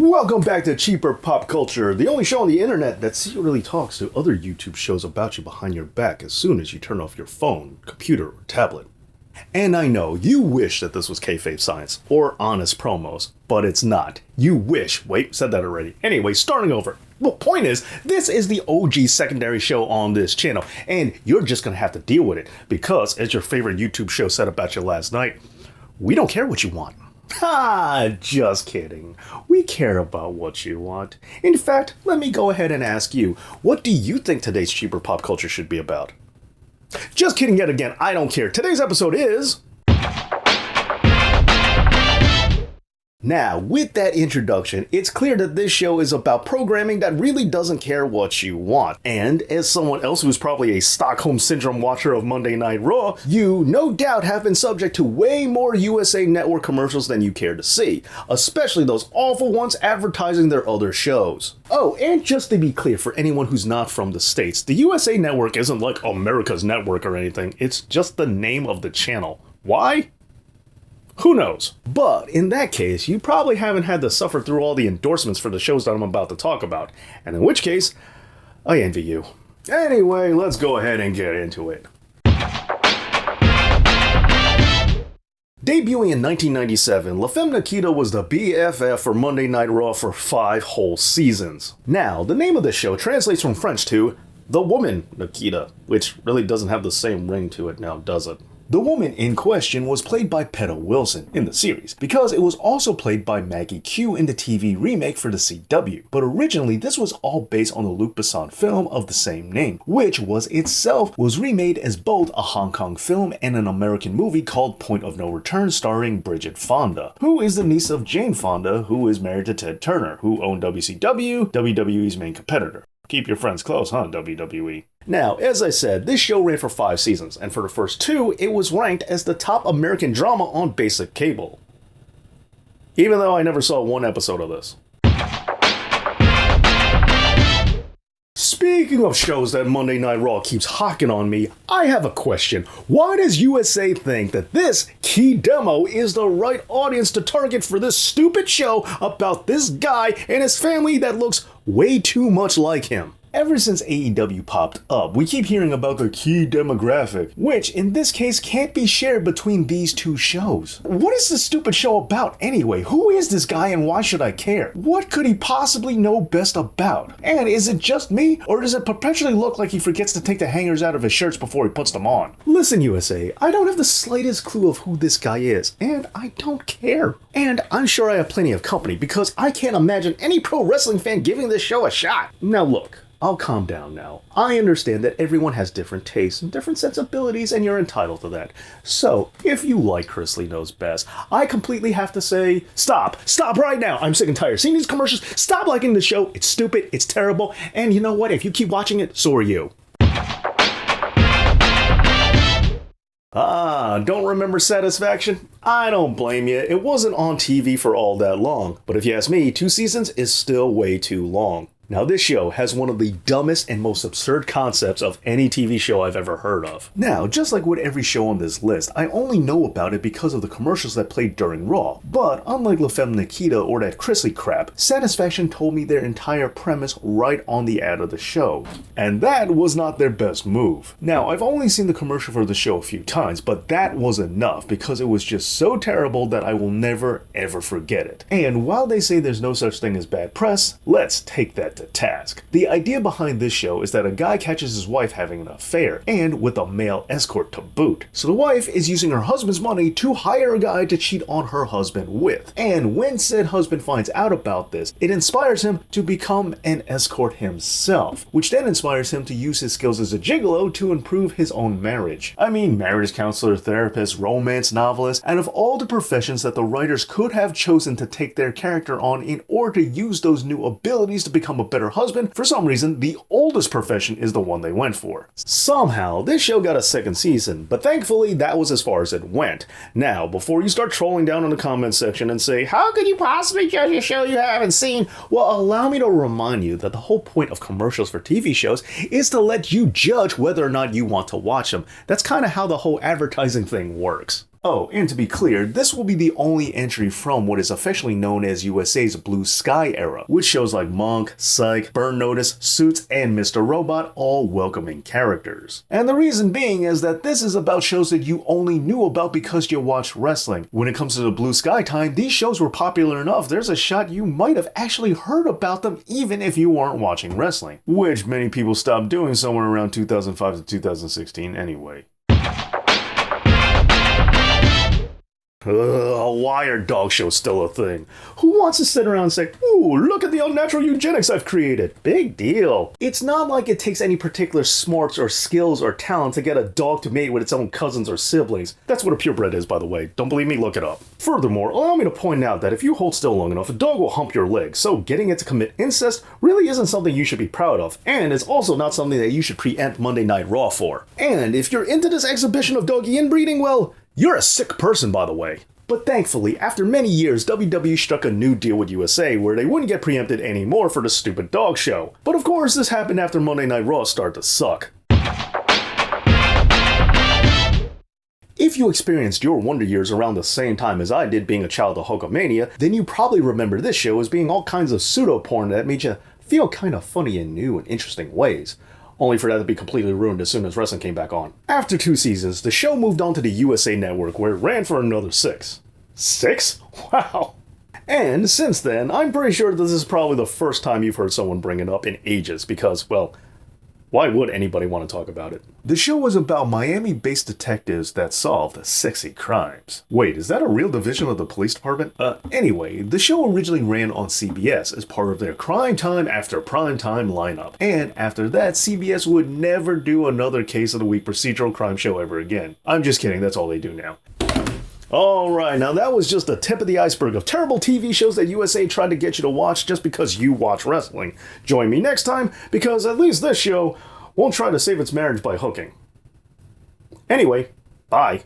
Welcome back to Cheaper Pop Culture, the only show on the internet that secretly talks to other YouTube shows about you behind your back as soon as you turn off your phone, computer, or tablet. And I know, you wish that this was kayfabe science, or honest promos, but it's not. You wish. Wait, said that already. Anyway, starting over. The point is, this is the OG secondary show on this channel, and you're just gonna have to deal with it, because as your favorite YouTube show said about you last night, we don't care what you want. Ha! Just kidding. We care about what you want. In fact, let me go ahead and ask you, what do you think today's Cheaper Pop Culture should be about? Just kidding yet again, I don't care. Today's episode is... Now, with that introduction, it's clear that this show is about programming that really doesn't care what you want. And as someone else who's probably a Stockholm Syndrome watcher of Monday Night Raw, you no doubt have been subject to way more USA Network commercials than you care to see, especially those awful ones advertising their other shows. Oh, and just to be clear for anyone who's not from the States, the USA Network isn't like America's Network or anything, it's just the name of the channel. Why? Who knows? But in that case, you probably haven't had to suffer through all the endorsements for the shows that I'm about to talk about, and in which case, I envy you. Anyway, let's go ahead and get into it. Debuting in 1997, La Femme Nikita was the BFF for Monday Night Raw for 5 whole seasons. Now, the name of the show translates from French to The Woman Nikita, which really doesn't have the same ring to it now, does it? The woman in question was played by Peta Wilson in the series, because it was also played by Maggie Q in the TV remake for the CW. But originally, this was all based on the Luc Besson film of the same name, which was itself remade as both a Hong Kong film and an American movie called Point of No Return starring Bridget Fonda, who is the niece of Jane Fonda, who is married to Ted Turner, who owned WCW, WWE's main competitor. Keep your friends close, huh, WWE? Now, as I said, this show ran for 5 seasons, and for the first 2, it was ranked as the top American drama on basic cable. Even though I never saw one episode of this. Speaking of shows that Monday Night Raw keeps hawking on me, I have a question. Why does USA think that this key demo is the right audience to target for this stupid show about this guy and his family that looks way too much like him? Ever since AEW popped up, we keep hearing about the key demographic, which in this case can't be shared between these two shows. What is this stupid show about anyway? Who is this guy and why should I care? What could he possibly know best about? And is it just me, or does it perpetually look like he forgets to take the hangers out of his shirts before he puts them on? Listen, USA, I don't have the slightest clue of who this guy is, and I don't care. And I'm sure I have plenty of company, because I can't imagine any pro wrestling fan giving this show a shot. Now look, I'll calm down now. I understand that everyone has different tastes and different sensibilities, and you're entitled to that. So, if you like Chrisley Knows Best, I completely have to say, stop right now. I'm sick and tired of seeing these commercials. Stop liking the show. It's stupid, it's terrible, and you know what? If you keep watching it, so are you. Don't remember Satisfaction? I don't blame you. It wasn't on TV for all that long, but if you ask me, 2 seasons is still way too long. Now, this show has one of the dumbest and most absurd concepts of any TV show I've ever heard of. Now, just like with every show on this list, I only know about it because of the commercials that played during Raw. But unlike La Femme Nikita or that Chrisley crap, Satisfaction told me their entire premise right on the ad of the show. And that was not their best move. Now, I've only seen the commercial for the show a few times, but that was enough because it was just so terrible that I will never ever forget it. And while they say there's no such thing as bad press, let's take that to task. The idea behind this show is that a guy catches his wife having an affair, and with a male escort to boot. So the wife is using her husband's money to hire a guy to cheat on her husband with. And when said husband finds out about this, it inspires him to become an escort himself, which then inspires him to use his skills as a gigolo to improve his own marriage. I mean, marriage counselor, therapist, romance novelist, and of all the professions that the writers could have chosen to take their character on in order to use those new abilities to become a better husband, for some reason, the oldest profession is the one they went for. Somehow, this show got a 2nd season, but thankfully that was as far as it went. Now, before you start trolling down in the comments section and say, how could you possibly judge a show you haven't seen? Well, allow me to remind you that the whole point of commercials for TV shows is to let you judge whether or not you want to watch them. That's kind of how the whole advertising thing works. Oh, and to be clear, this will be the only entry from what is officially known as USA's Blue Sky era, with shows like Monk, Psych, Burn Notice, Suits, and Mr. Robot all welcoming characters. And the reason being is that this is about shows that you only knew about because you watched wrestling. When it comes to the Blue Sky time, these shows were popular enough there's a shot you might have actually heard about them even if you weren't watching wrestling, which many people stopped doing somewhere around 2005 to 2016 anyway. Why are dog shows still a thing? Who wants to sit around and say, ooh, look at the unnatural eugenics I've created? Big deal. It's not like it takes any particular smarts or skills or talent to get a dog to mate with its own cousins or siblings. That's what a purebred is, by the way. Don't believe me? Look it up. Furthermore, allow me to point out that if you hold still long enough, a dog will hump your leg, so getting it to commit incest really isn't something you should be proud of, and it's also not something that you should preempt Monday Night Raw for. And if you're into this exhibition of doggy inbreeding, well, you're a sick person, by the way. But thankfully, after many years, WWE struck a new deal with USA where they wouldn't get preempted anymore for the stupid dog show. But of course, this happened after Monday Night Raw started to suck. If you experienced your Wonder Years around the same time as I did being a child of Hulkamania, then you probably remember this show as being all kinds of pseudo-porn that made you feel kind of funny in new and interesting ways. Only for that to be completely ruined as soon as wrestling came back on. After 2 seasons, the show moved on to the USA Network where it ran for another 6. 6? Wow! And since then, I'm pretty sure this is probably the first time you've heard someone bring it up in ages because, well, why would anybody want to talk about it? The show was about Miami-based detectives that solved sexy crimes. Wait, is that a real division of the police department? Anyway, the show originally ran on CBS as part of their Crime Time After Prime Time lineup. And after that, CBS would never do another Case of the Week procedural crime show ever again. I'm just kidding, that's all they do now. Alright, now that was just the tip of the iceberg of terrible TV shows that USA tried to get you to watch just because you watch wrestling. Join me next time, because at least this show won't try to save its marriage by hooking. Anyway, bye.